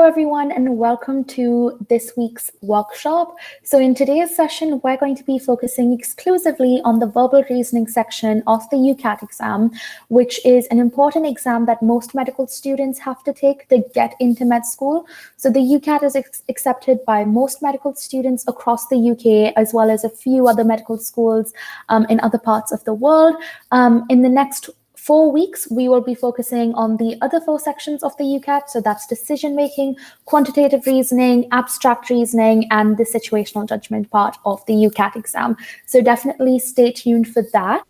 everyone, and welcome to this week's workshop. So in today's session, we're going to be focusing exclusively on the verbal reasoning section of the UCAT exam, which is an important exam that most medical students have to take to get into med school. So the UCAT is accepted by most medical students across the UK, as well as a few other medical schools in other parts of the world. In the next 4 weeks, we will be focusing on the other 4 sections of the UCAT. So that's decision-making, quantitative reasoning, abstract reasoning, and the situational judgment part of the UCAT exam. So definitely stay tuned for that.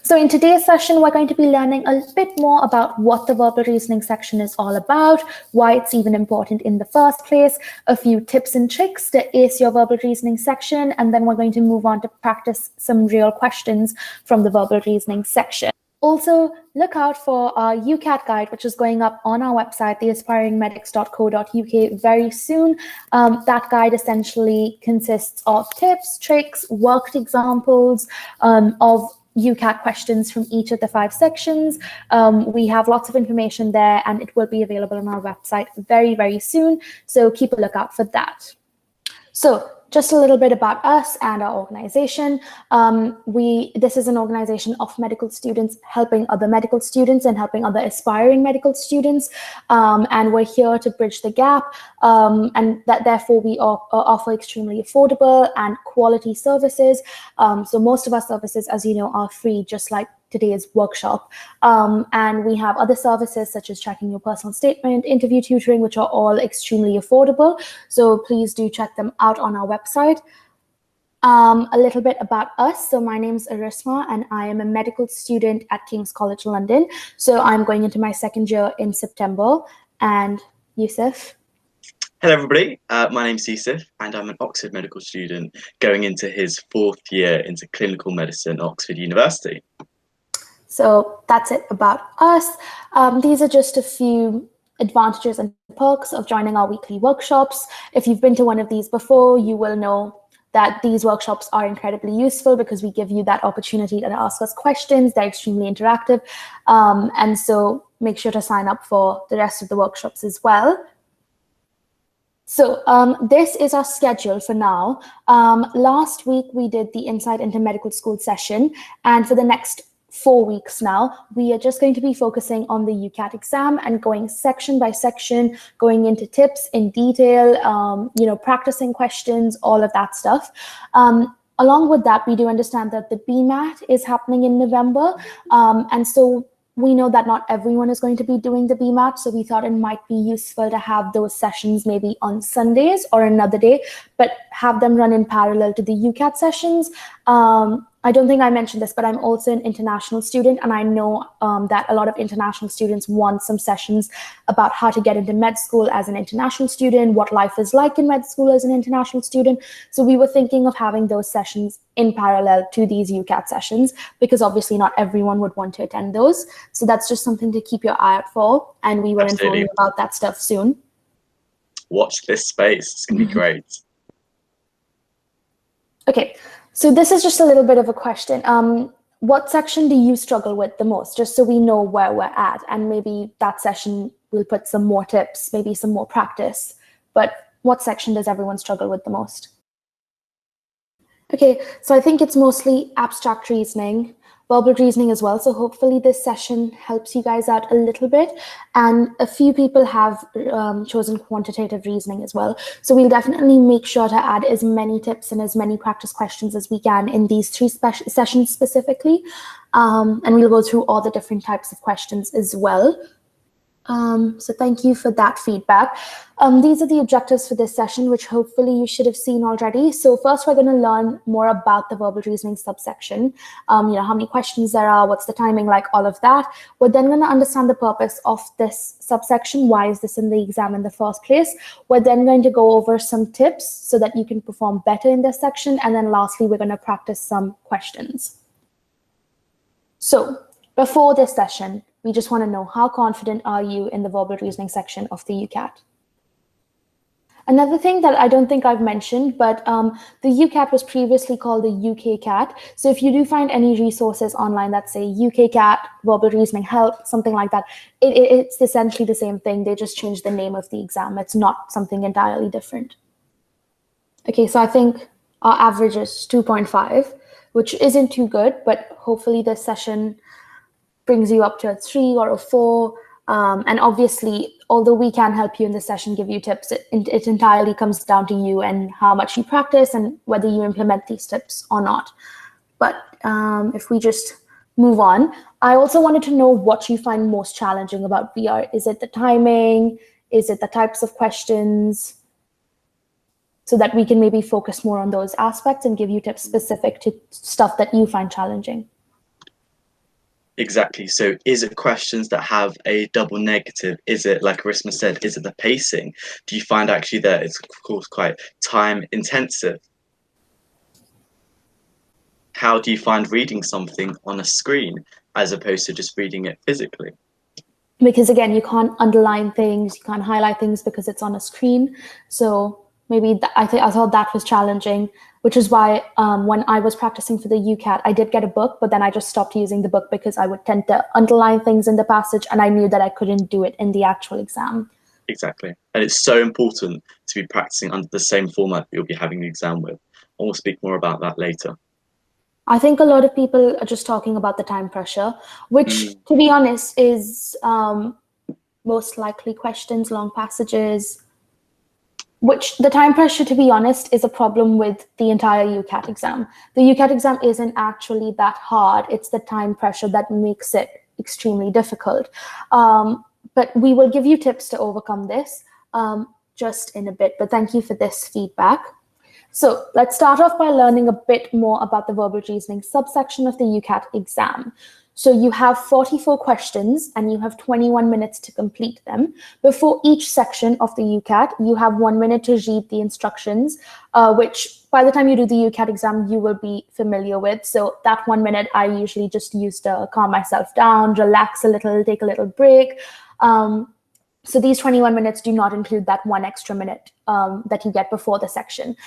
So in today's session, we're going to be learning a bit more about what the verbal reasoning section is all about, why it's even important in the first place, a few tips and tricks to ace your verbal reasoning section, and then we're going to move on to practice some real questions from the verbal reasoning section. Also, look out for our UCAT guide, which is going up on our website, theaspiringmedics.co.uk, very soon. That guide essentially consists of tips, tricks, worked examples of UCAT questions from each of the 5 sections. We have lots of information there, and it will be available on our website very, very soon. So keep a lookout for that. So just a little bit about us and our organization. This is an organization of medical students helping other medical students and helping other aspiring medical students. And we're here to bridge the gap. And therefore, we offer extremely affordable and quality services. So most of our services, as you know, are free, just like today's workshop. And we have other services such as tracking your personal statement, interview tutoring, which are all extremely affordable. So please do check them out on our website. A little bit about us. So my name is Arisma, and I am a medical student at King's College London. So I'm going into my 2nd year in September. And Yusuf? Hello, everybody. My name's Yusuf, and I'm an Oxford medical student going into his 4th year into clinical medicine at Oxford University. So that's it about us. These are just a few advantages and perks of joining our weekly workshops. If you've been to one of these before, you will know that these workshops are incredibly useful because we give you that opportunity to ask us questions. They're extremely interactive. And so make sure to sign up for the rest of the workshops as well. So this is our schedule for now. Last week, we did the Insight into Medical School session. And for the next 4 weeks now, we are just going to be focusing on the UCAT exam and going section by section, going into tips in detail, practicing questions, all of that stuff. Along with that, we do understand that the BMAT is happening in November. And so we know that not everyone is going to be doing the BMAT, so we thought it might be useful to have those sessions maybe on Sundays or another day, but have them run in parallel to the UCAT sessions. I don't think I mentioned this, but I'm also an international student, and I know that a lot of international students want some sessions about how to get into med school as an international student, what life is like in med school as an international student. So we were thinking of having those sessions in parallel to these UCAT sessions, because obviously not everyone would want to attend those. So that's just something to keep your eye out for, and we will inform you about that stuff soon. Watch this space. It's going to be great. Okay. So this is just a little bit of a question. What section do you struggle with the most? Just so we know where we're at, and maybe that session we'll put some more tips, maybe some more practice. But what section does everyone struggle with the most? Okay, so I think it's mostly abstract reasoning, verbal reasoning as well. So hopefully this session helps you guys out a little bit. And a few people have chosen quantitative reasoning as well. So we'll definitely make sure to add as many tips and as many practice questions as we can in these 3 sessions specifically. And we'll go through all the different types of questions as well. So thank you for that feedback. These are the objectives for this session, which hopefully you should have seen already. So first, we're going to learn more about the verbal reasoning subsection. How many questions there are, what's the timing like, all of that. We're then going to understand the purpose of this subsection. Why is this in the exam in the first place? We're then going to go over some tips so that you can perform better in this section. And then lastly, we're going to practice some questions. So before this session, we just want to know, how confident are you in the verbal reasoning section of the UCAT? Another thing that I don't think I've mentioned, but the UCAT was previously called the UKCAT. So if you do find any resources online that say UKCAT, verbal reasoning help, something like that, it's essentially the same thing. They just changed the name of the exam. It's not something entirely different. Okay, so I think our average is 2.5, which isn't too good, but hopefully this session brings you up to a 3 or a 4. And obviously, although we can help you in this session, give you tips, it entirely comes down to you and how much you practice and whether you implement these tips or not. But if we just move on, I also wanted to know what you find most challenging about VR. Is it the timing? Is it the types of questions? So that we can maybe focus more on those aspects and give you tips specific to stuff that you find challenging. Exactly. So is it questions that have a double negative? Is it, like Arisma said, is it the pacing? Do you find actually that it's, of course, quite time intensive? How do you find reading something on a screen as opposed to just reading it physically? Because again, you can't underline things, you can't highlight things because it's on a screen. So maybe I thought that was challenging, which is why when I was practicing for the UCAT, I did get a book, but then I just stopped using the book because I would tend to underline things in the passage and I knew that I couldn't do it in the actual exam. Exactly. And it's so important to be practicing under the same format you'll be having the exam with. And we'll speak more about that later. I think a lot of people are just talking about the time pressure, which, to be honest, is most likely questions, long passages, which the time pressure, to be honest, is a problem with the entire UCAT exam. The UCAT exam isn't actually that hard. It's the time pressure that makes it extremely difficult. But we will give you tips to overcome this just in a bit. But thank you for this feedback. So let's start off by learning a bit more about the verbal reasoning subsection of the UCAT exam. So you have 44 questions and you have 21 minutes to complete them. Before each section of the UCAT, you have 1 minute to read the instructions, which by the time you do the UCAT exam, you will be familiar with. So that 1 minute, I usually just use to calm myself down, relax a little, take a little break. So these 21 minutes do not include that 1 extra minute that you get before the section.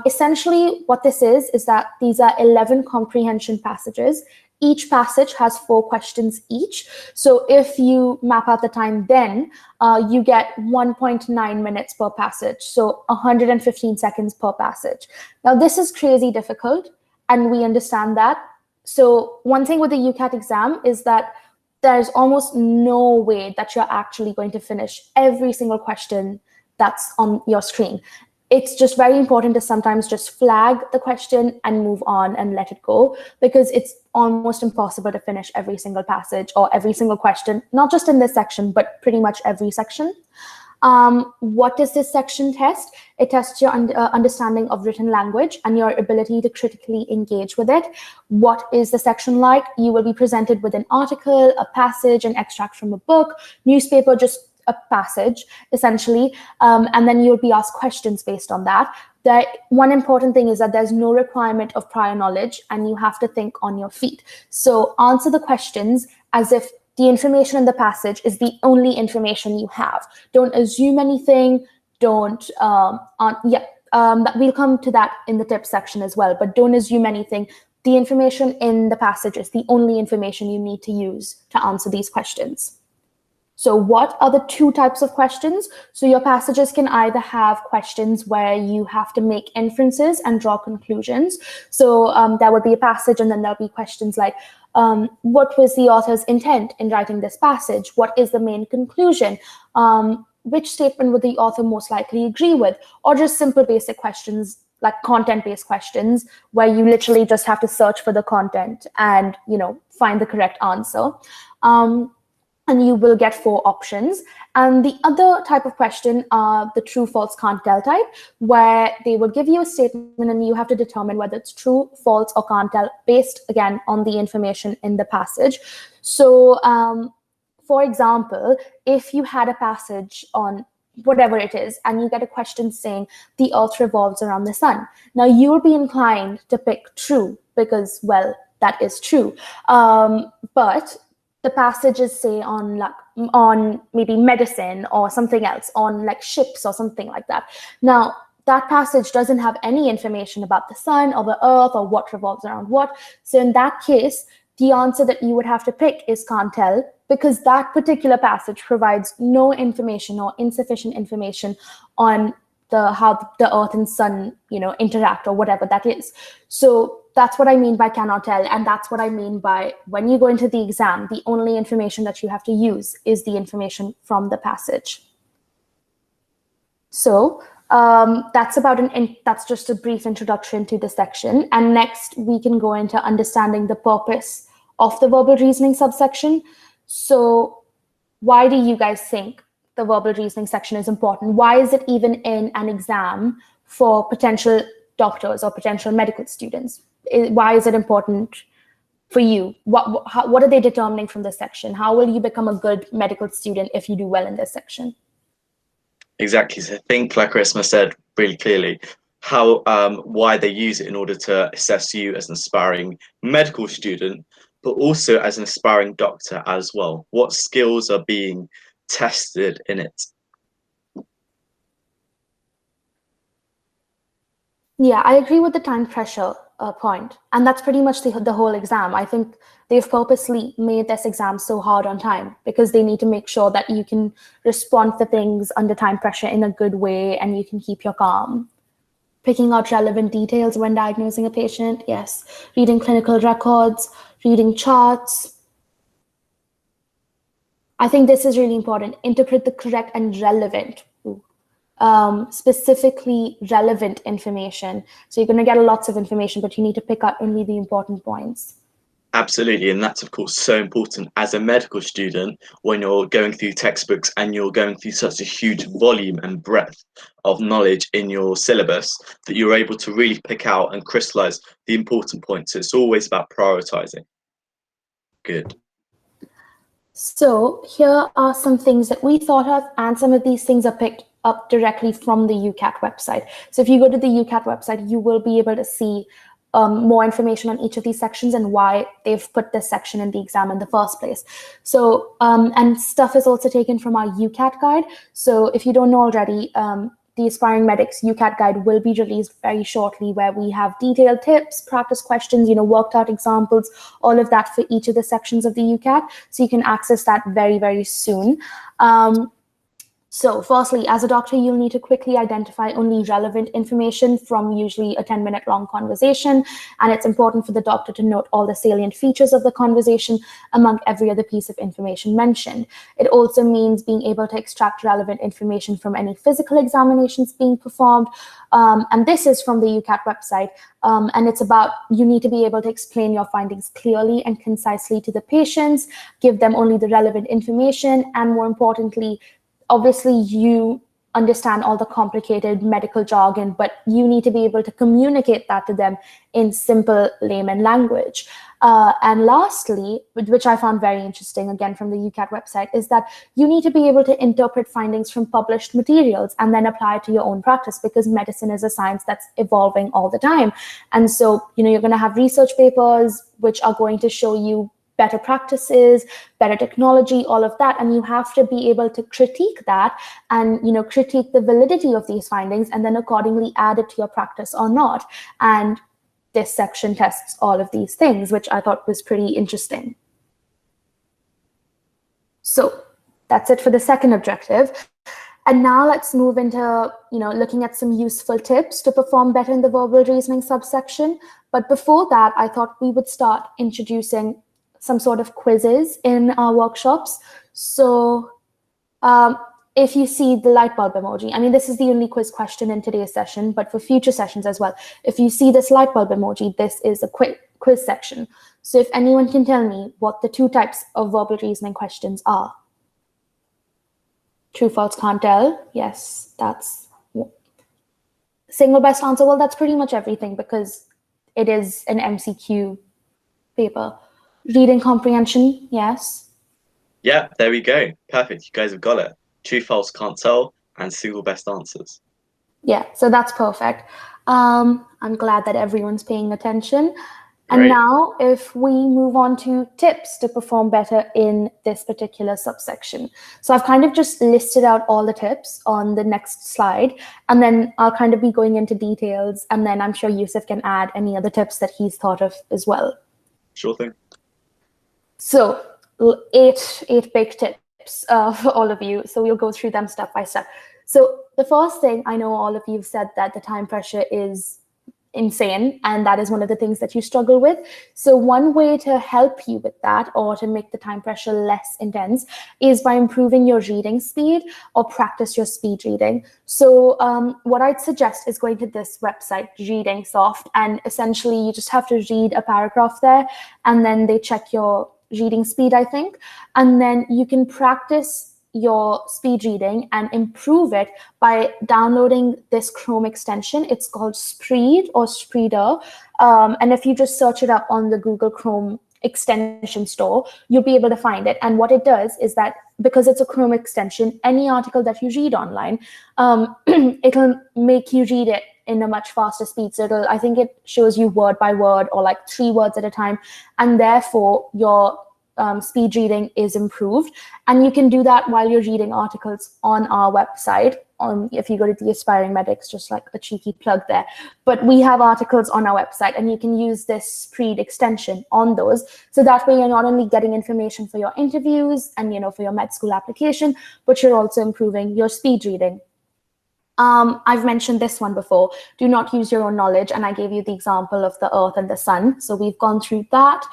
Essentially, what this is that these are 11 comprehension passages. Each passage has 4 questions each. So if you map out the time then, you get 1.9 minutes per passage. So 115 seconds per passage. Now, this is crazy difficult, and we understand that. So one thing with the UCAT exam is that there's almost no way that you're actually going to finish every single question that's on your screen. It's just very important to sometimes just flag the question and move on and let it go, because it's almost impossible to finish every single passage or every single question, not just in this section, but pretty much every section. What does this section test? It tests your understanding of written language and your ability to critically engage with it. What is the section like? You will be presented with an article, a passage, an extract from a book, newspaper, just a passage, essentially, and then you'll be asked questions based on that. One important thing is that there's no requirement of prior knowledge, and you have to think on your feet. So answer the questions as if the information in the passage is the only information you have. Don't assume anything. We'll come to that in the tips section as well, but don't assume anything. The information in the passage is the only information you need to use to answer these questions. So what are the 2 types of questions? So your passages can either have questions where you have to make inferences and draw conclusions. So there would be a passage and then there'll be questions like, what was the author's intent in writing this passage? What is the main conclusion? Which statement would the author most likely agree with? Or just simple basic questions like content-based questions where you literally just have to search for the content and, find the correct answer. And you will get 4 options. And the other type of question are the true, false, can't tell type, where they will give you a statement and you have to determine whether it's true, false, or can't tell based, again, on the information in the passage. So, for example, if you had a passage on whatever it is, and you get a question saying the earth revolves around the sun. Now, you'll be inclined to pick true because, well, that is true. But the passages say on like on maybe medicine or something else, on like ships or something like that. Now, that passage doesn't have any information about the sun or the earth or what revolves around what. So in that case, the answer that you would have to pick is can't tell, because that particular passage provides no information or insufficient information on how the earth and sun, interact or whatever that is. So that's what I mean by cannot tell. And that's what I mean by when you go into the exam, the only information that you have to use is the information from the passage. So that's just a brief introduction to the section. And next we can go into understanding the purpose of the verbal reasoning subsection. So why do you guys think the verbal reasoning section is important? Why is it even in an exam for potential doctors or potential medical students? Why is it important for you? What are they determining from this section? How will you become a good medical student if you do well in this section? Exactly. So I think, like Arisma said really clearly, why they use it in order to assess you as an aspiring medical student, but also as an aspiring doctor as well. What skills are being tested in it? Yeah, I agree with the time pressure point. And that's pretty much the whole exam. I think they've purposely made this exam so hard on time because they need to make sure that you can respond to things under time pressure in a good way and you can keep your calm. Picking out relevant details when diagnosing a patient, yes. Reading clinical records, reading charts. I think this is really important. Interpret the correct and relevant, specifically relevant information. So you're going to get lots of information, but you need to pick out only the important points. Absolutely, and that's of course so important as a medical student when you're going through textbooks and you're going through such a huge volume and breadth of knowledge in your syllabus that you're able to really pick out and crystallize the important points. So it's always about prioritizing. Good. So here are some things that we thought of, and some of these things are picked up directly from the UCAT website. So if you go to the UCAT website, you will be able to see more information on each of these sections and why they've put this section in the exam in the first place. So, and stuff is also taken from our UCAT guide. So if you don't know already, the Aspiring Medics UCAT guide will be released very shortly, where we have detailed tips, practice questions, worked out examples, all of that for each of the sections of the UCAT. So you can access that very, very soon. So firstly, as a doctor, you'll need to quickly identify only relevant information from usually a 10-minute long conversation. And it's important for the doctor to note all the salient features of the conversation among every other piece of information mentioned. It also means being able to extract relevant information from any physical examinations being performed. And this is from the UCAT website. And it's about, you need to be able to explain your findings clearly and concisely to the patients, give them only the relevant information, and more importantly, obviously, you understand all the complicated medical jargon, but you need to be able to communicate that to them in simple layman language. And lastly, which I found very interesting, again from the UCAT website, is that you need to be able to interpret findings from published materials and then apply it to your own practice, because medicine is a science that's evolving all the time. And so, you're going to have research papers which are going to show you better practices, better technology, all of that. And you have to be able to critique that and, critique the validity of these findings and then accordingly add it to your practice or not. And this section tests all of these things, which I thought was pretty interesting. So that's it for the second objective. And now let's move into, looking at some useful tips to perform better in the verbal reasoning subsection. But before that, I thought we would start introducing some sort of quizzes in our workshops. So if you see the light bulb emoji, I mean, this is the only quiz question in today's session, but for future sessions as well, if you see this light bulb emoji, this is a quiz section. So if anyone can tell me what the two types of verbal reasoning questions are. True, false, can't tell. Yes, that's single best answer. Well, that's pretty much everything because it is an MCQ paper. Reading comprehension, yes. Yeah, there we go. Perfect. You guys have got it. True, false, can't tell, and single best answers. Yeah, so that's perfect. I'm glad that everyone's paying attention. And Great. now if we move on to tips to perform better in this particular subsection. So I've kind of just listed out all the tips on the next slide, and then I'll kind of be going into details, and then I'm sure Yusuf can add any other tips that he's thought of as well. Sure thing. So eight big tips for all of you. So we'll go through them step by step. So the first thing, I know all of you have said that the time pressure is insane, and that is one of the things that you struggle with. So one way to help you with that, or to make the time pressure less intense, is by improving your reading speed or practice your speed reading. So what I'd suggest is going to this website, Reading Soft, and essentially you just have to read a paragraph there, and then they check your reading speed, I think, and then you can practice your speed reading and improve it by downloading this Chrome extension. It's called Spreed or Spreeder. And if you just search it up on the Google Chrome extension store, you'll be able to find it. And what it does is that because it's a Chrome extension, any article that you read online, it'll make you read it in a much faster speed. So I think it shows you word by word or like 3 words at a time. And therefore your speed reading is improved. And you can do that while you're reading articles on our website. If you go to the Aspiring Medics, just like a cheeky plug there. But we have articles on our website, and you can use this Spreed extension on those. So that way you're not only getting information for your interviews and for your med school application, but you're also improving your speed reading. I've mentioned this one before. Do not use your own knowledge. And I gave you the example of the earth and the sun. So we've gone through that.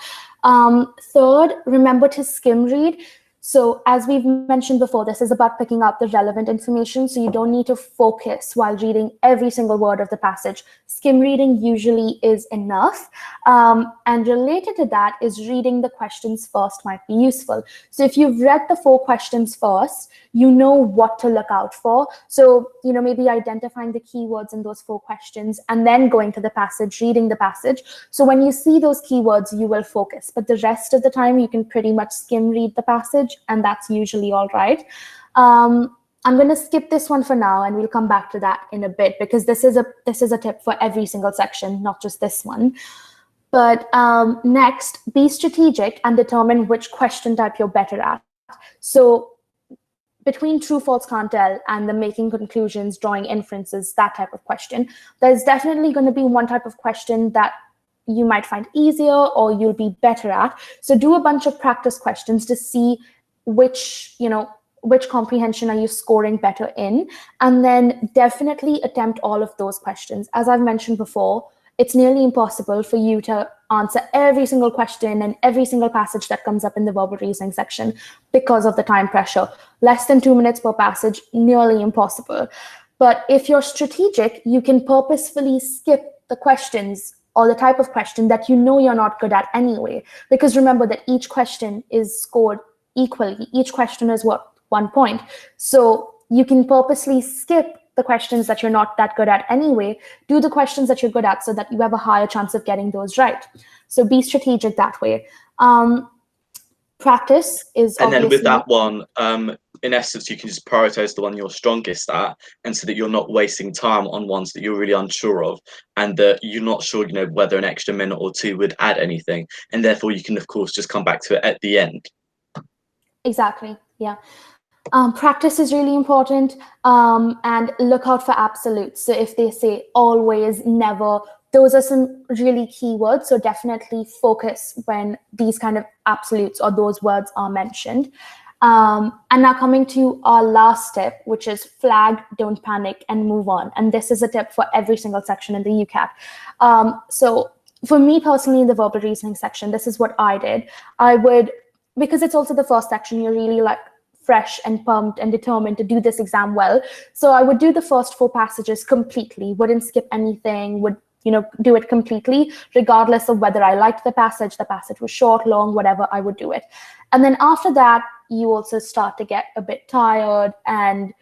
Third, remember to skim read. So as we've mentioned before, this is about picking up the relevant information. So you don't need to focus while reading every single word of the passage. Skim reading usually is enough. And related to that is reading the questions first might be useful. So if you've read the 4 questions first, you know what to look out for. So, maybe identifying the keywords in those 4 questions and then going to the passage, reading the passage. So when you see those keywords, you will focus. But the rest of the time, you can pretty much skim read the passage, and that's usually all right. I'm going to skip this one for now, and we'll come back to that in a bit, because this is a tip for every single section, not just this one. But next, be strategic and determine which question type you're better at. So between true, false, can't tell, and the making conclusions, drawing inferences, that type of question, there's definitely going to be one type of question that you might find easier or you'll be better at. So do a bunch of practice questions to see which comprehension are you scoring better in, and then definitely attempt all of those questions. As I've mentioned before, it's nearly impossible for you to answer every single question and every single passage that comes up in the verbal reasoning section because of the time pressure. Less than 2 minutes per passage, nearly impossible. But if you're strategic, you can purposefully skip the questions or the type of question that you're not good at anyway. Because remember that each question is scored equally. Each question is worth 1 point. So you can purposely skip the questions that you're not that good at anyway, do the questions that you're good at so that you have a higher chance of getting those right. So be strategic that way. Practice is And then with obviously... that one, in essence, you can just prioritize the one you're strongest at, and so that you're not wasting time on ones that you're really unsure of, and that you're not sure, whether an extra minute or 2 would add anything. And therefore you can, of course, just come back to it at the end. Exactly, yeah. Practice is really important, and look out for absolutes. So if they say always, never, those are some really key words. So definitely focus when these kind of absolutes or those words are mentioned. And now coming to our last tip, which is flag, don't panic, and move on. And this is a tip for every single section in the UCAT. So for me personally, in the verbal reasoning section, this is what I did. I would, because it's also the first section, you're really like fresh and pumped and determined to do this exam well. So I would do the first 4 passages completely, wouldn't skip anything, would do it completely, regardless of whether I liked the passage was short, long, whatever, I would do it. And then after that, you also start to get a bit tired and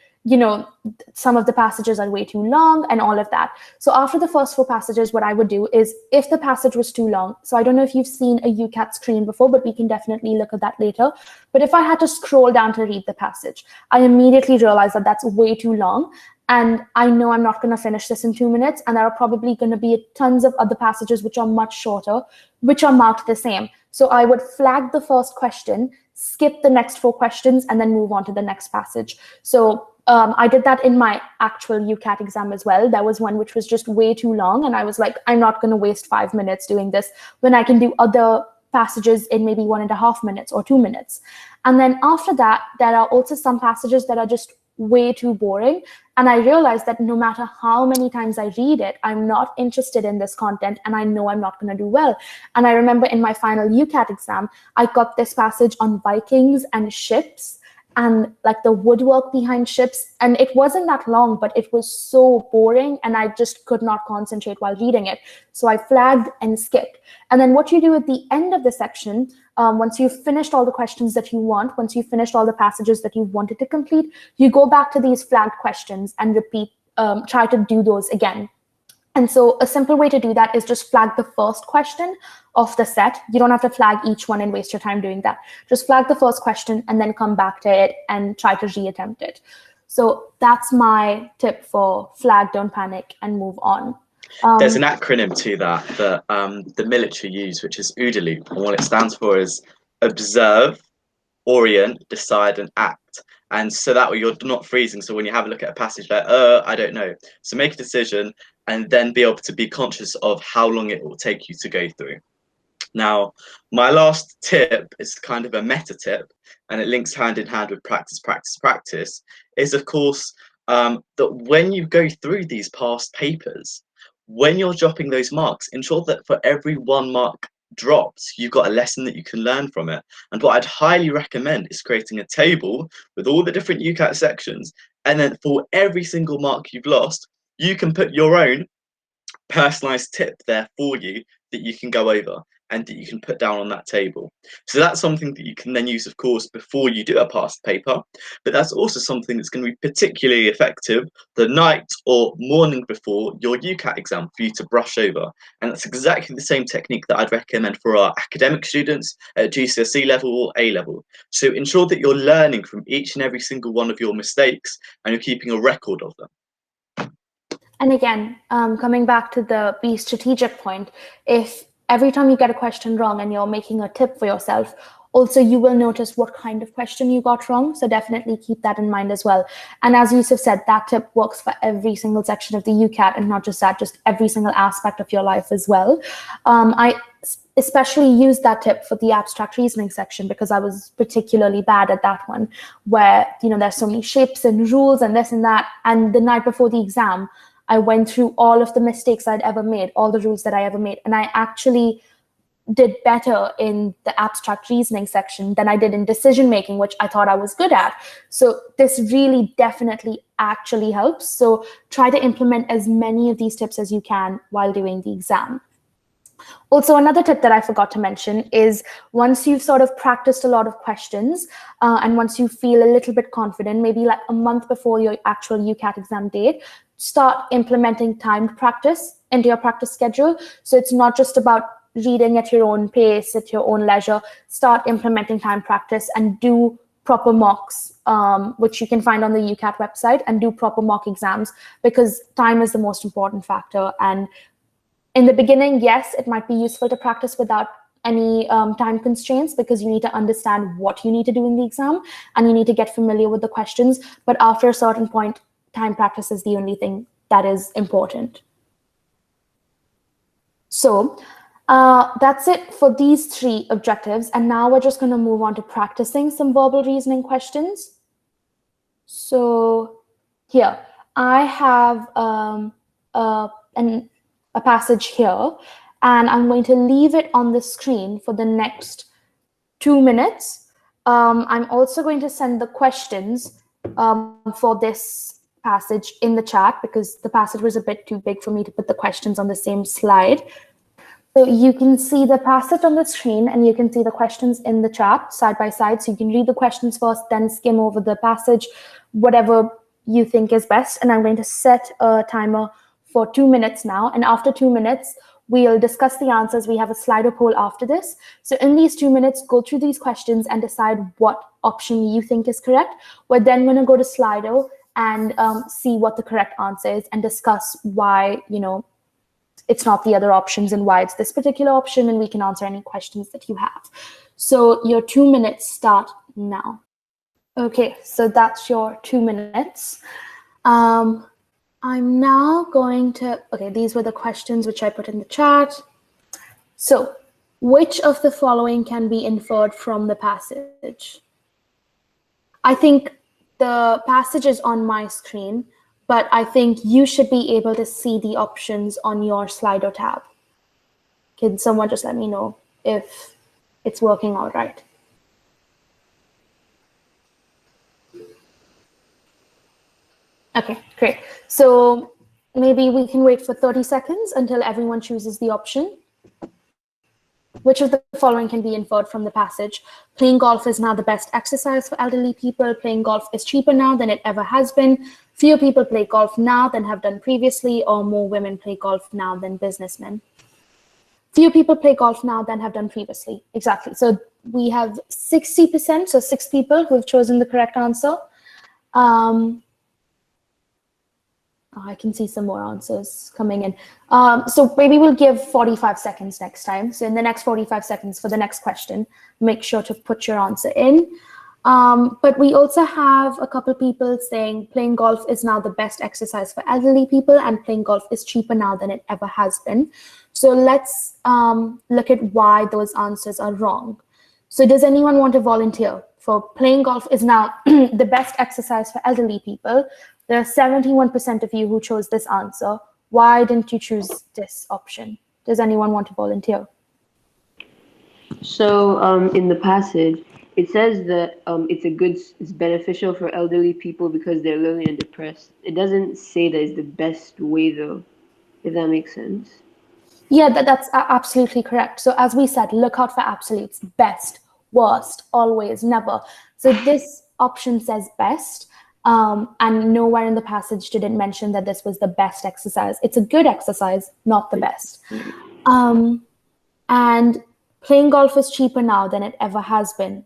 some of the passages are way too long and all of that. So after the first 4 passages, what I would do is, if the passage was too long, so I don't know if you've seen a UCAT screen before, but we can definitely look at that later. But if I had to scroll down to read the passage, I immediately realized that that's way too long. And I know I'm not going to finish this in 2 minutes. And there are probably going to be tons of other passages which are much shorter, which are marked the same. So I would flag the first question, skip the next 4 questions, and then move on to the next passage. So I did that in my actual UCAT exam as well. There was one which was just way too long. And I was like, I'm not going to waste 5 minutes doing this when I can do other passages in maybe 1.5 minutes or 2 minutes. And then after that, there are also some passages that are just way too boring. And I realized that no matter how many times I read it, I'm not interested in this content, and I know I'm not going to do well. And I remember in my final UCAT exam, I got this passage on Vikings and ships, and like the woodwork behind ships. And it wasn't that long, but it was so boring, and I just could not concentrate while reading it. So I flagged and skipped. And then what you do at the end of the section, once you've finished all the questions that you want, once you've finished all the passages that you wanted to complete, you go back to these flagged questions and repeat, try to do those again. And so a simple way to do that is just flag the first question of the set. You don't have to flag each one and waste your time doing that. Just flag the first question and then come back to it and try to reattempt it. So that's my tip for flag, don't panic, and move on. There's an acronym to that the military use, which is OODA, and what it stands for is observe, orient, decide, and act. And so that way you're not freezing. So when you have a look at a passage like, I don't know. So make a decision and then be able to be conscious of how long it will take you to go through. Now, my last tip is kind of a meta tip, and it links hand in hand with practice, practice, practice, is of course that when you go through these past papers, when you're dropping those marks, ensure that for every 1 mark dropped, you've got a lesson that you can learn from it. And what I'd highly recommend is creating a table with all the different UCAT sections, and then for every single mark you've lost, you can put your own personalized tip there for you that you can go over and that you can put down on that table. So that's something that you can then use, of course, before you do a past paper, but that's also something that's going to be particularly effective the night or morning before your UCAT exam for you to brush over. And that's exactly the same technique that I'd recommend for our academic students at GCSE level or A level. So ensure that you're learning from each and every single one of your mistakes and you're keeping a record of them. And again, coming back to the be strategic point, if every time you get a question wrong and you're making a tip for yourself, also you will notice what kind of question you got wrong. So definitely keep that in mind as well. And as Yusuf said, that tip works for every single section of the UCAT, and not just that, just every single aspect of your life as well. I especially used that tip for the abstract reasoning section because I was particularly bad at that one, where there's so many shapes and rules and this and that. And the night before the exam, I went through all of the mistakes I'd ever made, all the rules that I ever made, and I actually did better in the abstract reasoning section than I did in decision making, which I thought I was good at. So this really definitely actually helps. So try to implement as many of these tips as you can while doing the exam. Also, another tip that I forgot to mention is once you've sort of practiced a lot of questions and once you feel a little bit confident, maybe like a month before your actual UCAT exam date, start implementing timed practice into your practice schedule. So it's not just about reading at your own pace, at your own leisure. Start implementing time practice and do proper mocks, which you can find on the UCAT website, and do proper mock exams, because time is the most important factor. And in the beginning, yes, it might be useful to practice without any time constraints, because you need to understand what you need to do in the exam and you need to get familiar with the questions. But after a certain point, time practice is the only thing that is important. So that's it for these 3 objectives. And now we're just going to move on to practicing some verbal reasoning questions. So here, I have a passage here, and I'm going to leave it on the screen for the next 2 minutes. I'm also going to send the questions for this passage in the chat, because the passage was a bit too big for me to put the questions on the same slide. So you can see the passage on the screen and you can see the questions in the chat side by side. So you can read the questions first, then skim over the passage, whatever you think is best. And I'm going to set a timer for 2 minutes now. And after 2 minutes, we'll discuss the answers. We have a Slido poll after this. So in these 2 minutes, go through these questions and decide what option you think is correct. We're then going to go to Slido and see what the correct answer is and discuss why, it's not the other options and why it's this particular option, and we can answer any questions that you have. So your 2 minutes start now. Okay, so that's your 2 minutes. I'm now going to, okay, these were the questions which I put in the chat. So which of the following can be inferred from the passage? I think the passage is on my screen, but I think you should be able to see the options on your Slido tab. Can someone just let me know if it's working all right? Okay, great. So maybe we can wait for 30 seconds until everyone chooses the option. Which of the following can be inferred from the passage? Playing golf is now the best exercise for elderly people. Playing golf is cheaper now than it ever has been. Fewer people play golf now than have done previously, or more women play golf now than businessmen. Fewer people play golf now than have done previously. Exactly. So we have 60%, so 6 people who have chosen the correct answer. I can see some more answers coming in. So maybe we'll give 45 seconds next time. So in the next 45 seconds for the next question, make sure to put your answer in. But we also have a couple people saying playing golf is now the best exercise for elderly people, and playing golf is cheaper now than it ever has been. So let's look at why those answers are wrong. So does anyone want to volunteer for playing golf is now the best exercise for elderly people? There are 71% of you who chose this answer. Why didn't you choose this option? Does anyone want to volunteer? So in the passage, it says that it's beneficial for elderly people because they're lonely and depressed. It doesn't say that it's the best way though, if that makes sense. Yeah, that's absolutely correct. So as we said, look out for absolutes: best, worst, always, never. So this option says best. And nowhere in the passage did it mention that this was the best exercise. It's a good exercise, not the best. And playing golf is cheaper now than it ever has been.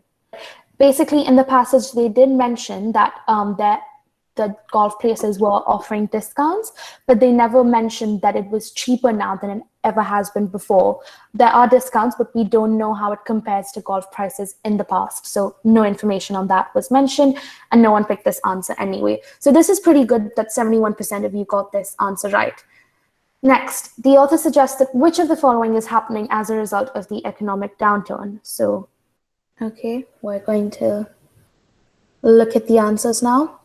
Basically, in the passage, they did mention that the golf places were offering discounts, but they never mentioned that it was cheaper now than it ever has been before. There are discounts, but we don't know how it compares to golf prices in the past. So no information on that was mentioned, and no one picked this answer anyway. So this is pretty good that 71% of you got this answer right. Next, the author suggests that which of the following is happening as a result of the economic downturn. So, okay, we're going to look at the answers now.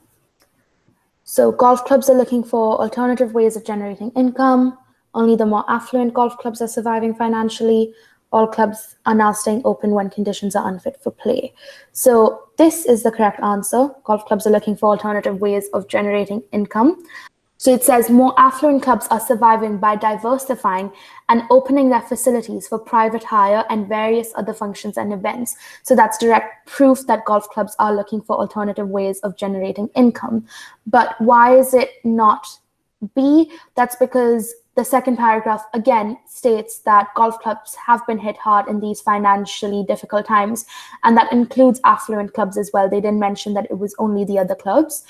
So golf clubs are looking for alternative ways of generating income. Only the more affluent golf clubs are surviving financially. All clubs are now staying open when conditions are unfit for play. So this is the correct answer. Golf clubs are looking for alternative ways of generating income. So it says more affluent clubs are surviving by diversifying and opening their facilities for private hire and various other functions and events. So that's direct proof that golf clubs are looking for alternative ways of generating income. But why is it not B? That's because the second paragraph again states that golf clubs have been hit hard in these financially difficult times, and that includes affluent clubs as well. They didn't mention that it was only the other clubs.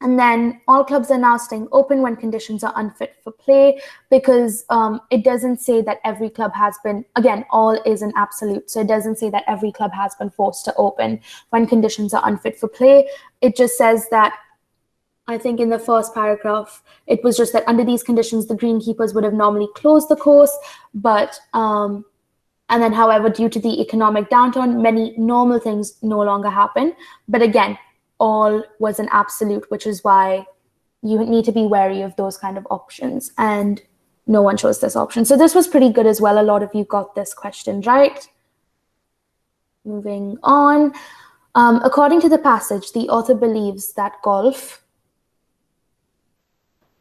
And then all clubs are now staying open when conditions are unfit for play, because it doesn't say that every club has been, again, all is an absolute. So it doesn't say that every club has been forced to open when conditions are unfit for play. It just says that, I think in the first paragraph, it was just that under these conditions, the greenkeepers would have normally closed the course. But, and then however, due to the economic downturn, many normal things no longer happen. But again, all was an absolute, which is why you need to be wary of those kind of options. And no one chose this option. So this was pretty good as well. A lot of you got this question right. Moving on. According to the passage, the author believes that golf.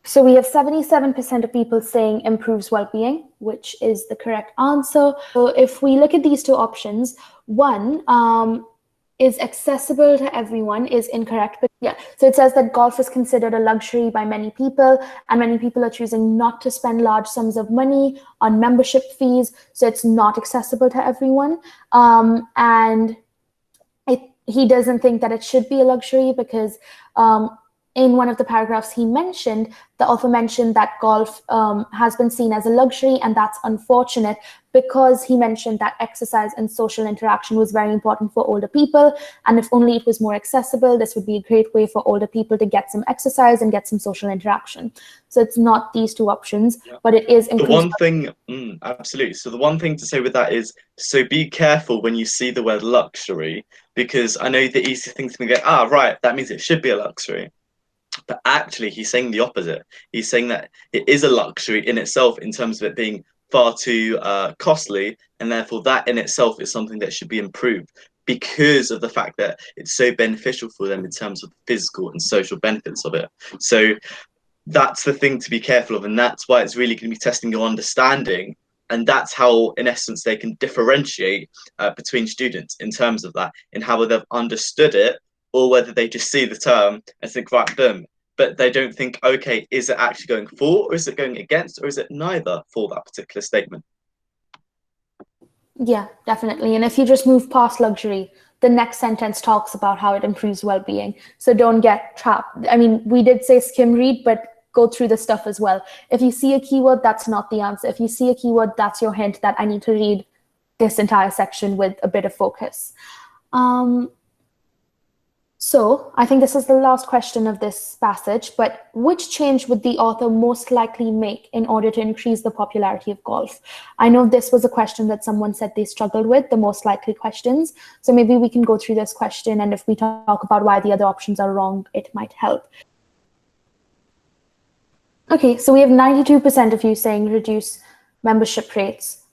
So we have 77% of people saying improves well-being, which is the correct answer. So if we look at these two options, one, is accessible to everyone is incorrect. But yeah, so it says that golf is considered a luxury by many people, and many people are choosing not to spend large sums of money on membership fees, so it's not accessible to everyone. And he doesn't think that it should be a luxury because in one of the paragraphs he mentioned, the author mentioned that golf has been seen as a luxury, and that's unfortunate because he mentioned that exercise and social interaction was very important for older people, and if only it was more accessible, this would be a great way for older people to get some exercise and get some social interaction. So it's not these two options, but it is the one thing. Absolutely. So the one thing to say with that is, so be careful when you see the word luxury, because I know the easy thing to go, right, that means it should be a luxury. But actually, he's saying the opposite. He's saying that it is a luxury in itself in terms of it being far too costly, and therefore that in itself is something that should be improved because of the fact that it's so beneficial for them in terms of physical and social benefits of it. So that's the thing to be careful of, and that's why it's really going to be testing your understanding, and that's how in essence they can differentiate between students in terms of that, in how they've understood it, or whether they just see the term and think, right, boom, but they don't think, okay, is it actually going for, or is it going against, or is it neither for that particular statement? Yeah, definitely. And if you just move past luxury, the next sentence talks about how it improves well-being. So don't get trapped. I mean, we did say skim read, but go through the stuff as well. If you see a keyword, that's not the answer. If you see a keyword, that's your hint that I need to read this entire section with a bit of focus. So I think this is the last question of this passage, but which change would the author most likely make in order to increase the popularity of golf? I know this was a question that someone said they struggled with, the most likely questions. So maybe we can go through this question, and if we talk about why the other options are wrong, it might help. Okay, so we have 92% of you saying reduce membership rates,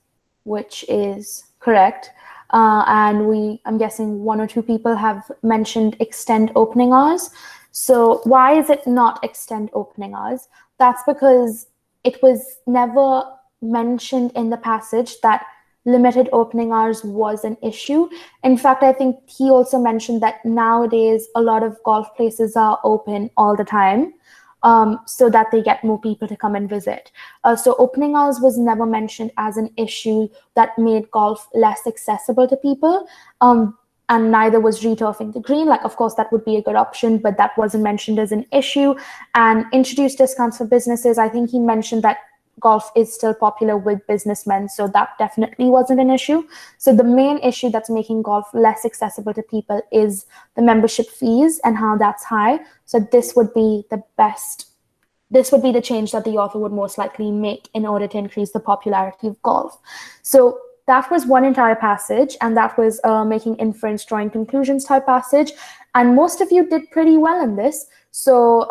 which is correct. And I'm guessing 1 or 2 people have mentioned extend opening hours. So why is it not extend opening hours? That's because it was never mentioned in the passage that limited opening hours was an issue. In fact, I think he also mentioned that nowadays a lot of golf places are open all the time. So that they get more people to come and visit. So opening hours was never mentioned as an issue that made golf less accessible to people. And neither was returfing the green. Like, of course, that would be a good option, but that wasn't mentioned as an issue. And introduce discounts for businesses. I think he mentioned that golf is still popular with businessmen, so that definitely wasn't an issue. So the main issue that's making golf less accessible to people is the membership fees and how that's high. So this would be the change that the author would most likely make in order to increase the popularity of golf. So that was one entire passage, and that was making inference, drawing conclusions type passage. And most of you did pretty well in this. So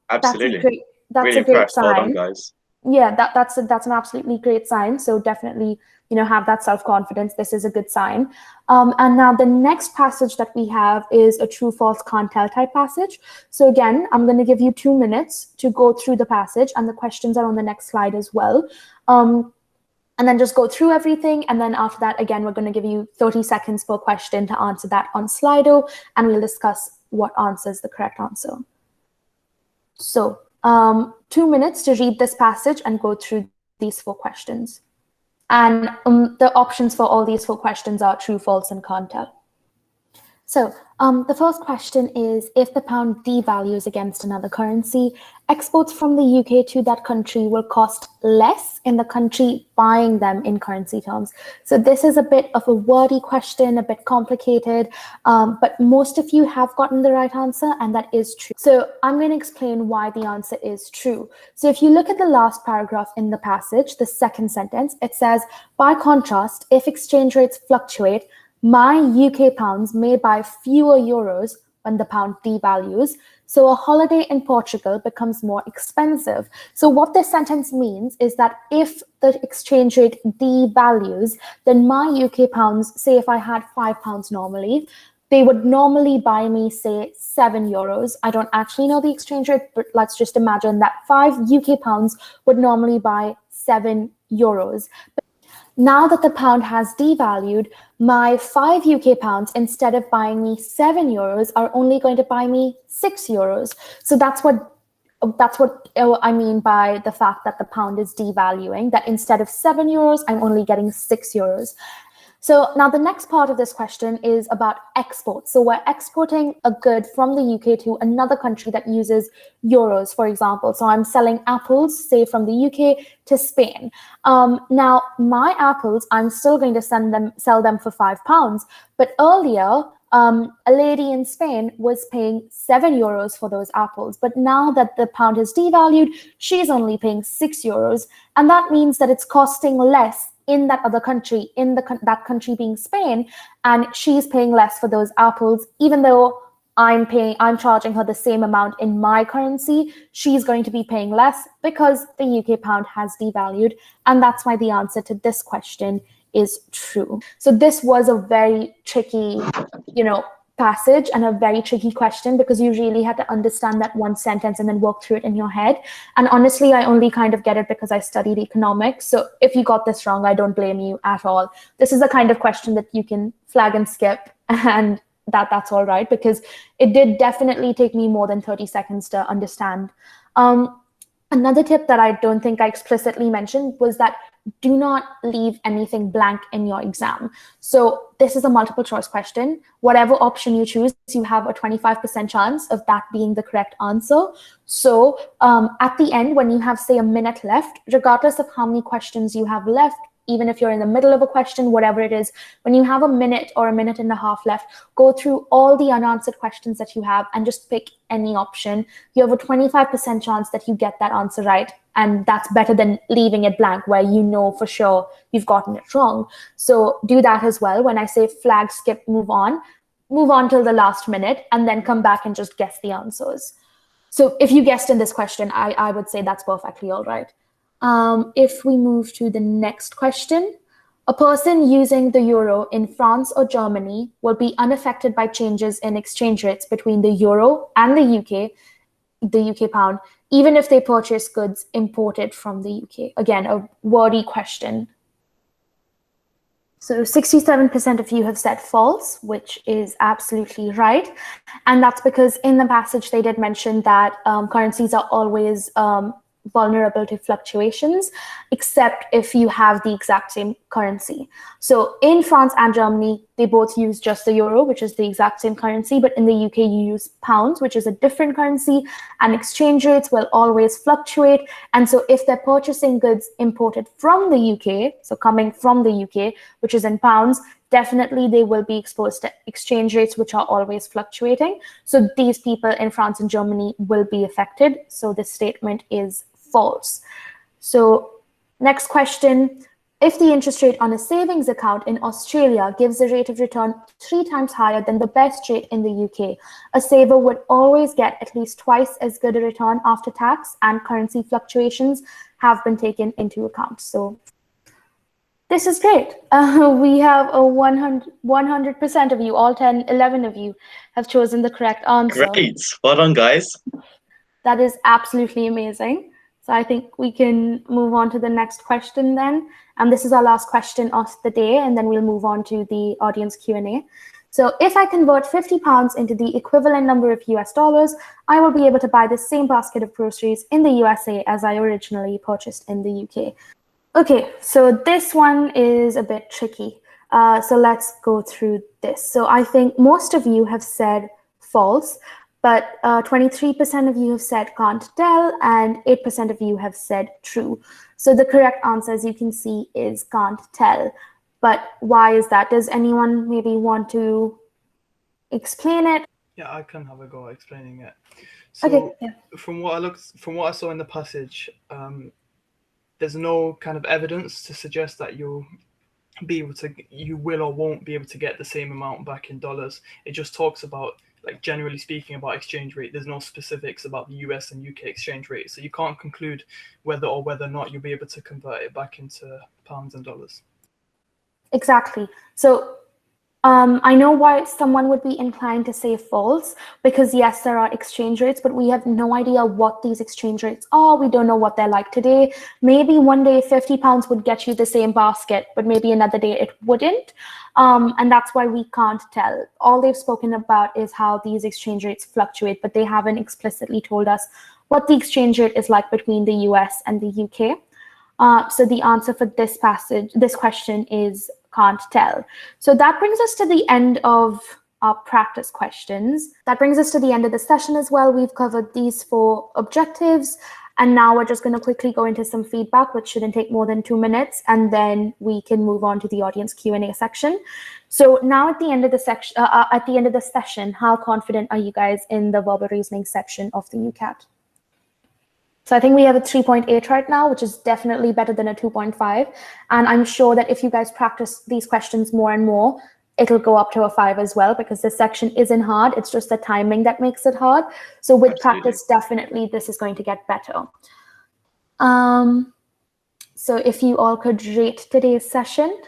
absolutely, that's really a great impressed. sign. Well done, guys. Yeah, that's an absolutely great sign. So definitely, have that self-confidence. This is a good sign. And now the next passage that we have is a true-false can't tell type passage. So again, I'm going to give you 2 minutes to go through the passage, and the questions are on the next slide as well. And then just go through everything. And then after that, again, we're going to give you 30 seconds per question to answer that on Slido, and we'll discuss what answers the correct answer. So 2 minutes to read this passage and go through these 4 questions. And the options for all these 4 questions are true, false, and can't tell. So the first question is, if the pound devalues against another currency, exports from the UK to that country will cost less in the country buying them in currency terms. So this is a bit of a wordy question, a bit complicated, but most of you have gotten the right answer, and that is true. So I'm going to explain why the answer is true. So if you look at the last paragraph in the passage, the second sentence, it says, by contrast, if exchange rates fluctuate, my UK pounds may buy fewer euros when the pound devalues, so a holiday in Portugal becomes more expensive. So what this sentence means is that if the exchange rate devalues, then my UK pounds, say if I had £5 normally, they would normally buy me, say, 7 euros. I don't actually know the exchange rate, but let's just imagine that 5 UK pounds would normally buy 7 euros. now that the pound has devalued, my 5 UK pounds, instead of buying me 7 euros, are only going to buy me 6 euros. So that's what I mean by the fact that the pound is devaluing, that instead of 7 euros, I'm only getting 6 euros. So now the next part of this question is about exports. So we're exporting a good from the UK to another country that uses euros, for example. So I'm selling apples, say from the UK to Spain. Now my apples, I'm still going to sell them for £5. But earlier, a lady in Spain was paying 7 euros for those apples. But now that the pound has devalued, she's only paying 6 euros. And that means that it's costing less in that other country, that country being Spain, and she's paying less for those apples, even though I'm charging her the same amount in my currency, she's going to be paying less because the UK pound has devalued. And that's why the answer to this question is true. So this was a very tricky, passage and a very tricky question, because you really had to understand that one sentence and then work through it in your head. And honestly, I only kind of get it because I studied economics. So if you got this wrong, I don't blame you at all. This is the kind of question that you can flag and skip, and that's all right, because it did definitely take me more than 30 seconds to understand. Another tip that I don't think I explicitly mentioned was that do not leave anything blank in your exam. So this is a multiple choice question. Whatever option you choose, you have a 25% chance of that being the correct answer. So at the end, when you have, say, a minute left, regardless of how many questions you have left, even if you're in the middle of a question, whatever it is, when you have a minute or a minute and a half left, go through all the unanswered questions that you have and just pick any option. You have a 25% chance that you get that answer right. And that's better than leaving it blank where you know for sure you've gotten it wrong. So do that as well. When I say flag, skip, move on till the last minute, and then come back and just guess the answers. So if you guessed in this question, I would say that's perfectly all right. If we move to the next question, a person using the euro in France or Germany will be unaffected by changes in exchange rates between the euro and the UK pound, even if they purchase goods imported from the UK. Again, a wordy question. So 67% of you have said false, which is absolutely right. And that's because in the passage, they did mention that currencies are always vulnerable to fluctuations, except if you have the exact same currency. So in France and Germany, they both use just the euro, which is the exact same currency. But in the UK, you use pounds, which is a different currency, and exchange rates will always fluctuate. And so if they're purchasing goods imported from the UK, so coming from the UK, which is in pounds, definitely they will be exposed to exchange rates, which are always fluctuating. So these people in France and Germany will be affected. So this statement is false. So next question, if the interest rate on a savings account in Australia gives a rate of return 3 times higher than the best rate in the UK, a saver would always get at least twice as good a return after tax and currency fluctuations have been taken into account. So this is great. We have a 100% of you, all 11 of you have chosen the correct answer. Great. Well done, guys. That is absolutely amazing. So I think we can move on to the next question then. And this is our last question of the day, and then we'll move on to the audience Q&A. So if I convert £50 into the equivalent number of US dollars, I will be able to buy the same basket of groceries in the USA as I originally purchased in the UK. Okay, so this one is a bit tricky. So let's go through this. So I think most of you have said false, but 23% of you have said can't tell, and 8% of you have said true. So the correct answer, as you can see, is can't tell. But why is that? Does anyone maybe want to explain it? Yeah, I can have a go at explaining it. So Okay, yeah. From what I saw in the passage, there's no kind of evidence to suggest that you will or won't be able to get the same amount back in dollars. It just talks about, like, generally speaking, about exchange rate. There's no specifics about the US and UK exchange rate, so you can't conclude whether or not you'll be able to convert it back into pounds and dollars. Exactly. So I know why someone would be inclined to say false, because yes, there are exchange rates, but we have no idea what these exchange rates are. We don't know what they're like today. Maybe one day £50 would get you the same basket, but maybe another day it wouldn't. And that's why we can't tell. All they've spoken about is how these exchange rates fluctuate, but they haven't explicitly told us what the exchange rate is like between the US and the UK. So the answer for this question is can't tell. So that brings us to the end of our practice questions. That brings us to the end of the session as well. We've covered these 4 objectives, and now we're just going to quickly go into some feedback, which shouldn't take more than 2 minutes, and then we can move on to the audience Q&A section. So now at the end of the session, how confident are you guys in the verbal reasoning section of the UCAT? So I think we have a 3.8 right now, which is definitely better than a 2.5. And I'm sure that if you guys practice these questions more and more, it'll go up to a 5 as well, because this section isn't hard. It's just the timing that makes it hard. So with Absolutely. practice, definitely this is going to get better. So if you all could rate today's session.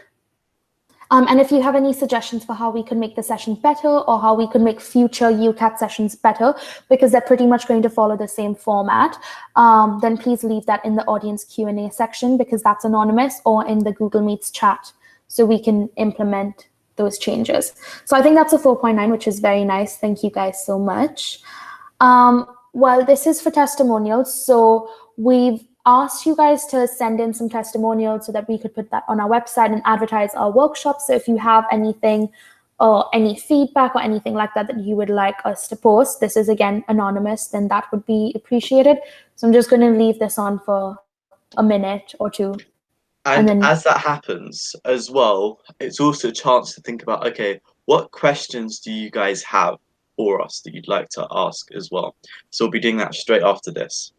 And if you have any suggestions for how we could make the session better, or how we could make future UCAT sessions better, because they're pretty much going to follow the same format, then please leave that in the audience Q&A section, because that's anonymous, or in the Google Meets chat, so we can implement those changes. So I think that's a 4.9, which is very nice. Thank you guys so much. Well, this is for testimonials. So we've asked you guys to send in some testimonials so that we could put that on our website and advertise our workshops. So if you have anything or any feedback or anything like that that you would like us to post, this is again anonymous, then that would be appreciated. So I'm just going to leave this on for a minute or 2. And then, as that happens as well, it's also a chance to think about, okay, what questions do you guys have for us that you'd like to ask as well? So we'll be doing that straight after this.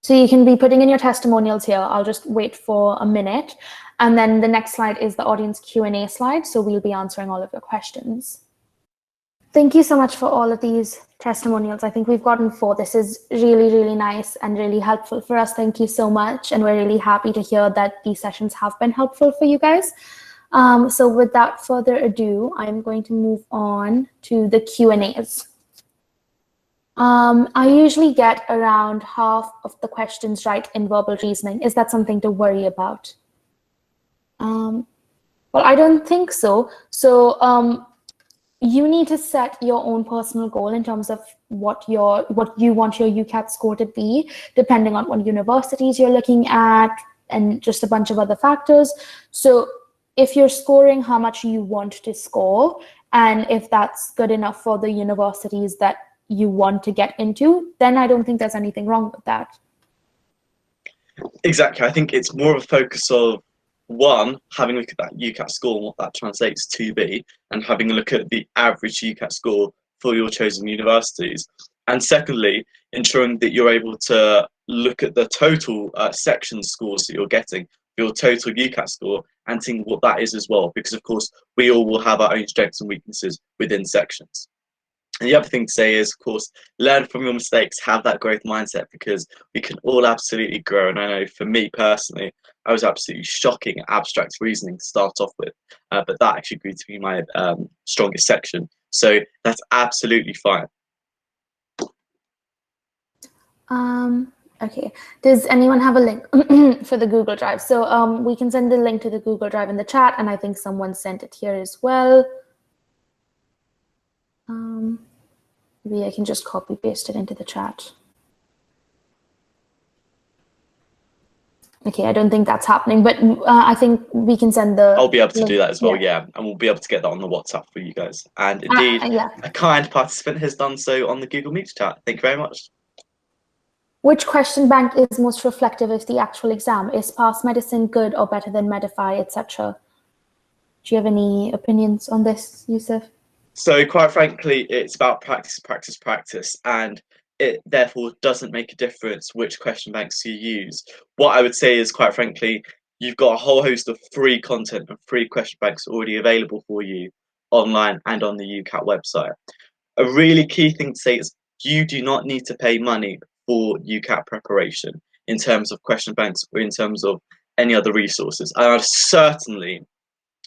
So you can be putting in your testimonials here. I'll just wait for a minute. And then the next slide is the audience Q&A slide. So we'll be answering all of your questions. Thank you so much for all of these testimonials. I think we've gotten 4. This is really, really nice and really helpful for us. Thank you so much. And we're really happy to hear that these sessions have been helpful for you guys. So without further ado, I'm going to move on to the Q&As. I usually get around half of the questions right in verbal reasoning. Is that something to worry about? Well, I don't think so. So you need to set your own personal goal in terms of what you want your UCAT score to be, depending on what universities you're looking at and just a bunch of other factors. So if you're scoring how much you want to score, and if that's good enough for the universities that you want to get into, then I don't think there's anything wrong with that. Exactly. I think it's more of a focus of, one, having a look at that UCAT score and what that translates to be, and having a look at the average UCAT score for your chosen universities. And secondly, ensuring that you're able to look at the total section scores that you're getting, your total UCAT score, and seeing what that is as well, because of course we all will have our own strengths and weaknesses within sections. And the other thing to say is, of course, learn from your mistakes, have that growth mindset, because we can all absolutely grow. And I know for me personally, I was absolutely shocking at abstract reasoning to start off with, but that actually grew to be my strongest section. So that's absolutely fine. Okay, does anyone have a link for the Google Drive? So we can send the link to the Google Drive in the chat, and I think someone sent it here as well. Maybe I can just copy paste it into the chat. Okay, I don't think that's happening, but I think we can send the... I'll be able to do that as well, yeah. And we'll be able to get that on the WhatsApp for you guys. And indeed, a kind participant has done so on the Google Meet chat. Thank you very much. Which question bank is most reflective of the actual exam? Is past medicine good or better than Medify, etc.? Do you have any opinions on this, Yusuf? So quite frankly, it's about practice, practice, practice, and it therefore doesn't make a difference which question banks you use. What I would say is, quite frankly, you've got a whole host of free content and free question banks already available for you online and on the UCAT website. A really key thing to say is you do not need to pay money for UCAT preparation in terms of question banks or in terms of any other resources. And I'd certainly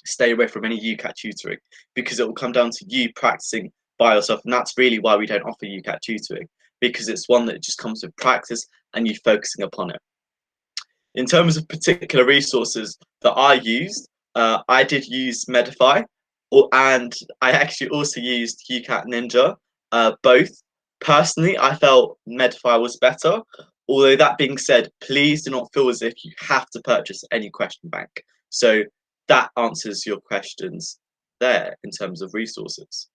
stay away from any UCAT tutoring, because it will come down to you practicing by yourself. And that's really why we don't offer UCAT tutoring, because it's one that just comes with practice and you focusing upon it. In terms of particular resources that I used, I did use Medify, and I actually also used UCAT Ninja, both. Personally, I felt Medify was better. Although that being said, please do not feel as if you have to purchase any question bank. So that answers your questions there in terms of resources.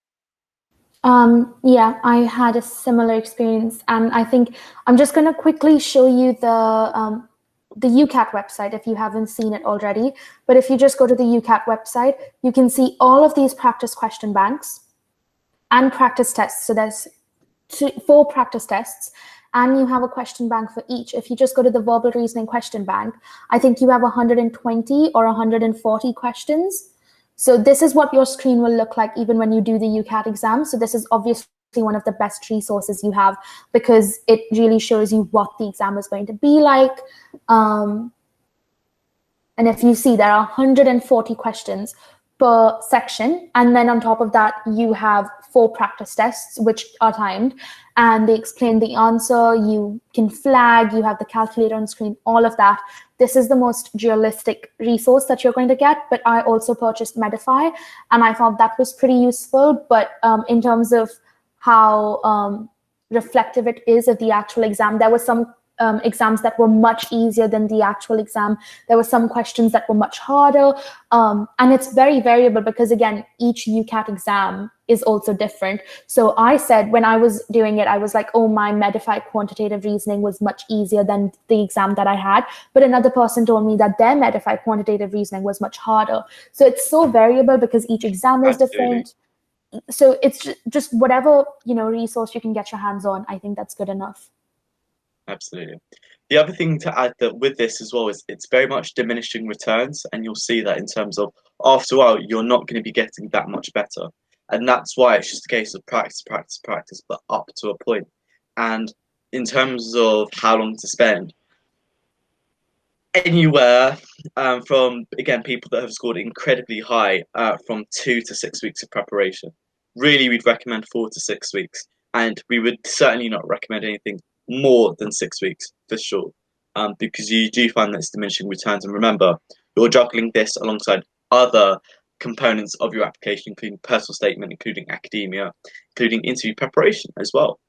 Yeah, I had a similar experience, and I think I'm just going to quickly show you the UCAT website if you haven't seen it already. But if you just go to the UCAT website, you can see all of these practice question banks and practice tests. So there's 4 practice tests, and you have a question bank for each. If you just go to the verbal reasoning question bank, I think you have 120 or 140 questions. So this is what your screen will look like even when you do the UCAT exam. So this is obviously one of the best resources you have, because it really shows you what the exam is going to be like. And if you see, there are 140 questions per section. And then on top of that, you have 4 practice tests, which are timed, and they explain the answer. You can flag, you have the calculator on screen, all of that. This is the most realistic resource that you're going to get, but I also purchased Medify, and I thought that was pretty useful. But in terms of how reflective it is of the actual exam, there were some exams that were much easier than the actual exam. There were some questions that were much harder. And it's very variable because, again, each UCAT exam is also different. So I said, when I was doing it, I was like, oh, my Medify quantitative reasoning was much easier than the exam that I had. But another person told me that their Medify quantitative reasoning was much harder. So it's so variable because each exam is different. So it's just whatever, resource you can get your hands on. I think that's good enough. Absolutely. The other thing to add that with this as well is it's very much diminishing returns, and you'll see that in terms of after a while you're not going to be getting that much better, and that's why it's just a case of practice, but up to a point. And in terms of how long to spend, anywhere from, again, people that have scored incredibly high, from 2 to 6 weeks of preparation. Really, we'd recommend 4 to 6 weeks, and we would certainly not recommend anything more than 6 weeks for sure, because you do find that it's diminishing returns. And remember, you're juggling this alongside other components of your application, including personal statement, including academia, including interview preparation as well.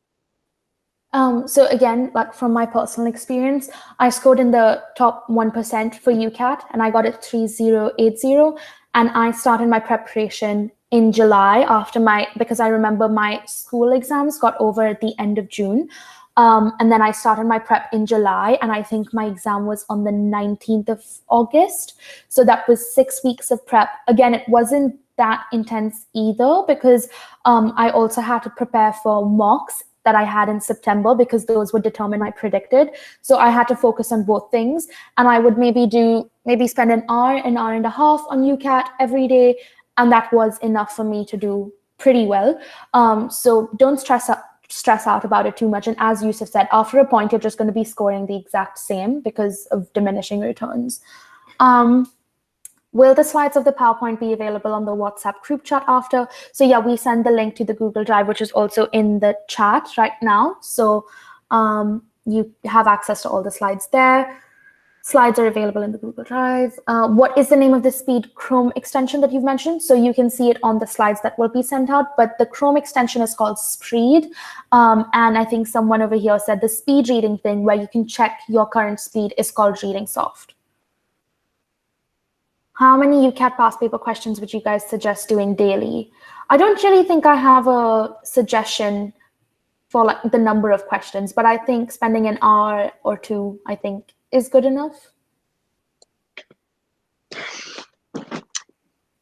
So again, like from my personal experience, I scored in the top 1% for UCAT, and I got it 3080, and I started my preparation in July because I remember my school exams got over at the end of June. And then I started my prep in July, and I think my exam was on the 19th of August. So that was 6 weeks of prep. Again, it wasn't that intense either, because I also had to prepare for mocks that I had in September, because those would determine my predicted. So I had to focus on both things, and I would maybe spend an hour and a half on UCAT every day, and that was enough for me to do pretty well. So don't stress out about it too much. And as Yusuf said, after a point, you're just going to be scoring the exact same because of diminishing returns. Will the slides of the PowerPoint be available on the WhatsApp group chat after? So yeah, we send the link to the Google Drive, which is also in the chat right now. So you have access to all the slides there. Slides are available in the Google Drive. What is the name of the Speed Chrome extension that you've mentioned? So you can see it on the slides that will be sent out, but the Chrome extension is called Speed. And I think someone over here said the speed reading thing where you can check your current speed is called Reading Soft. How many UCAT past paper questions would you guys suggest doing daily? I don't really think I have a suggestion for like the number of questions, but I think spending an hour or two, I think, is good enough.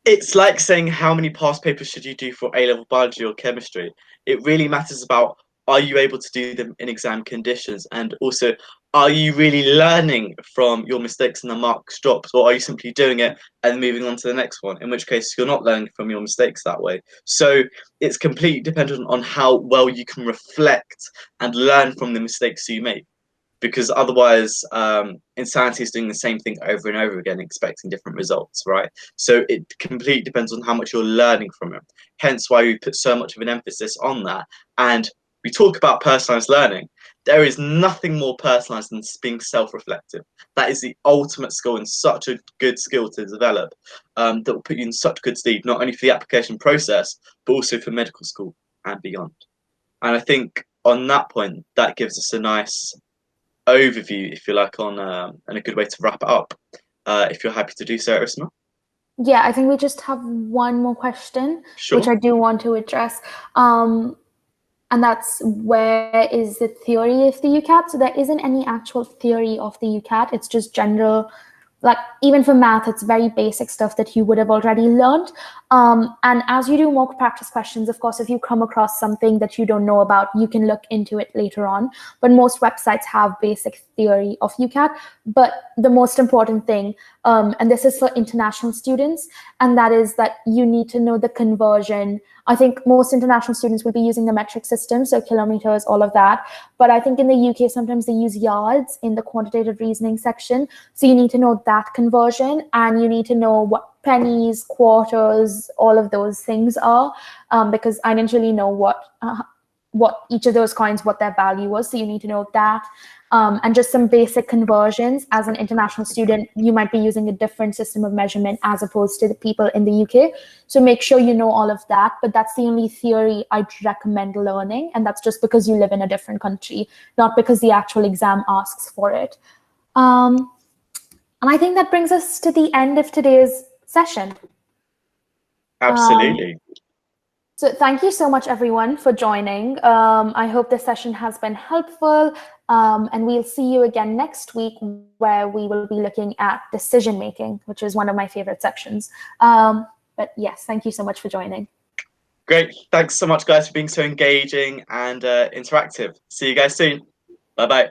It's like saying how many past papers should you do for A-level biology or chemistry. It really matters about, are you able to do them in exam conditions, and also, are you really learning from your mistakes and the marks dropped, or are you simply doing it and moving on to the next one, in which case you're not learning from your mistakes that way. So it's completely dependent on how well you can reflect and learn from the mistakes you make. because otherwise insanity is doing the same thing over and over again, expecting different results, right? So it completely depends on how much you're learning from it. Hence why we put so much of an emphasis on that. And we talk about personalized learning. There is nothing more personalized than being self-reflective. That is the ultimate skill and such a good skill to develop, that will put you in such good stead, not only for the application process, but also for medical school and beyond. And I think on that point, that gives us a nice overview, if you like, on and a good way to wrap it up. If you're happy to do so, Arisma. Yeah, I think we just have one more question, Sure. which I do want to address. And that's, where is the theory of the UCAT? So there isn't any actual theory of the UCAT. It's just general, like even for math, it's very basic stuff that you would have already learned. And as you do mock practice questions, of course, if you come across something that you don't know about, you can look into it later on. But most websites have basic theory of UCAT. But the most important thing, and this is for international students, and that is that you need to know the conversion. I think most international students will be using the metric system, so kilometers, all of that. But I think in the UK, sometimes they use yards in the quantitative reasoning section. So you need to know that conversion, and you need to know what pennies, quarters, all of those things are, because I didn't really know what each of those coins, what their value was. So you need to know that. And just some basic conversions. As an international student, you might be using a different system of measurement as opposed to the people in the UK. So make sure you know all of that. But that's the only theory I'd recommend learning. And that's just because you live in a different country, not because the actual exam asks for it. And I think that brings us to the end of today's session. Absolutely. So thank you so much, everyone, for joining. I hope this session has been helpful. And we'll see you again next week, where we will be looking at decision making, which is one of my favorite sections. But yes, thank you so much for joining. Great. Thanks so much, guys, for being so engaging and interactive. See you guys soon. Bye-bye.